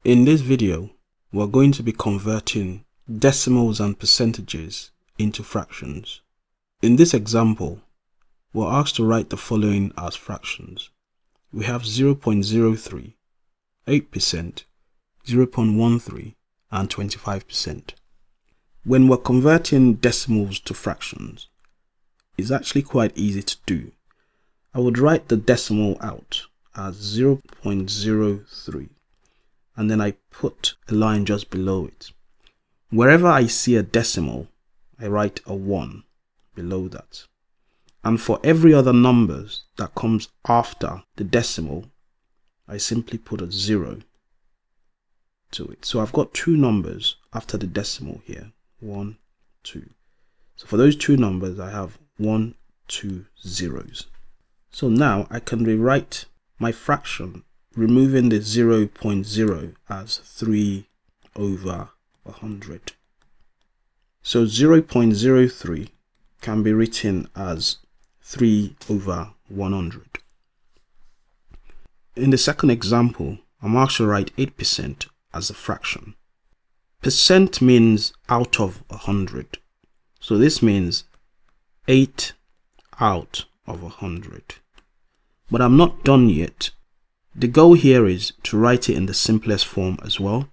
In this video, we're going to be converting decimals and percentages into fractions. In this example, we're asked to write the following as fractions. We have 0.03, 8%, 0.13, and 25%. When we're converting decimals to fractions, it's actually quite easy to do. I would write the decimal out as 0.03. and then I put a line just below it. Wherever I see a decimal, I write a 1 below that. And for every other numbers that comes after the decimal, I simply put a 0 to it. So I've got two numbers after the decimal here, 1, 2. So for those two numbers, I have 1, 2 zeros. So now I can rewrite my fraction removing the 0.0 as 3 over 100. So 0.03 can be written as 3 over 100. In the second example, I'm asked to write 8% as a fraction. Percent means out of 100. So this means 8 out of 100. But I'm not done yet. The goal here is to write it in the simplest form as well.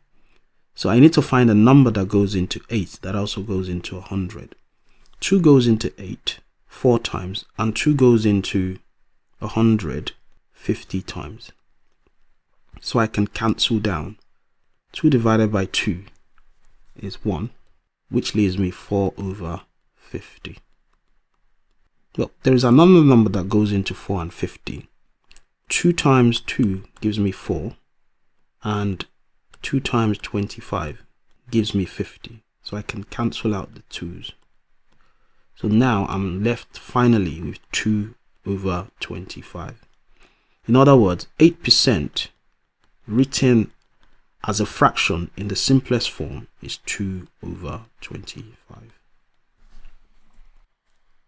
So I need to find a number that goes into 8 that also goes into 100. 2 goes into 8 4 times and 2 goes into 100 50 times. So I can cancel down. 2 divided by 2 is 1, which leaves me 4 over 50. Well, there is another number that goes into 4 and 50. 2 times 2 gives me 4, and 2 times 25 gives me 50. So I can cancel out the 2's. So now I'm left finally with 2 over 25. In other words, 8% written as a fraction in the simplest form is 2 over 25.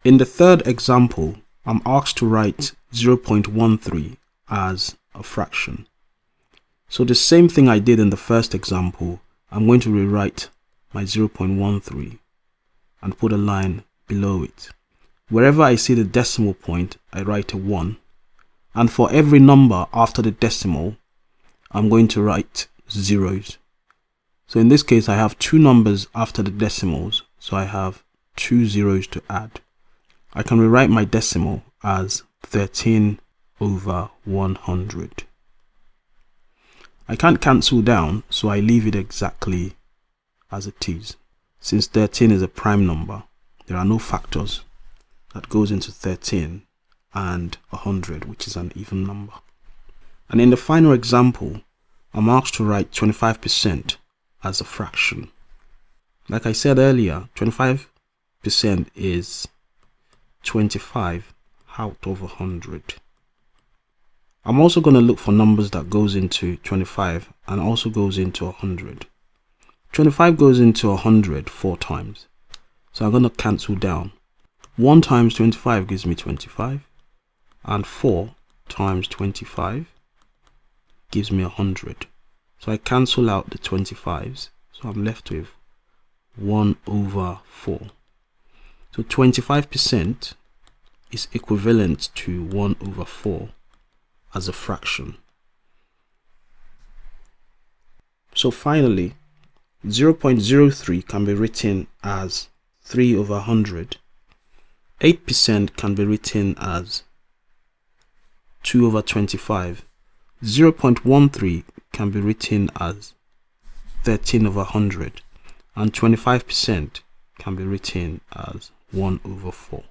In the third example, I'm asked to write 0.13 as a fraction. So the same thing I did in the first example, I'm going to rewrite my 0.13 and put a line below it. Wherever I see the decimal point, I write a 1. And for every number after the decimal, I'm going to write zeros. So in this case, I have two numbers after the decimals, so I have 2 zeros to add. I can rewrite my decimal as 13 over 100. I can't cancel down, so I leave it exactly as it is. Since 13 is a prime number, there are no factors that goes into 13 and 100, which is an even number. And in the final example, I'm asked to write 25% as a fraction. Like I said earlier, 25% is 25 out of 100. I'm also going to look for numbers that goes into 25 and also goes into 100. 25 goes into 100 4 times. So I'm going to cancel down. 1 times 25 gives me 25. And 4 times 25 gives me 100. So I cancel out the 25s. So I'm left with 1 over 4. So 25% is equivalent to 1 over 4 as a fraction. So finally, 0.03 can be written as 3 over 100. 8% can be written as 2 over 25. 0.13 can be written as 13 over 100. And 25% can be written as 1 over 4.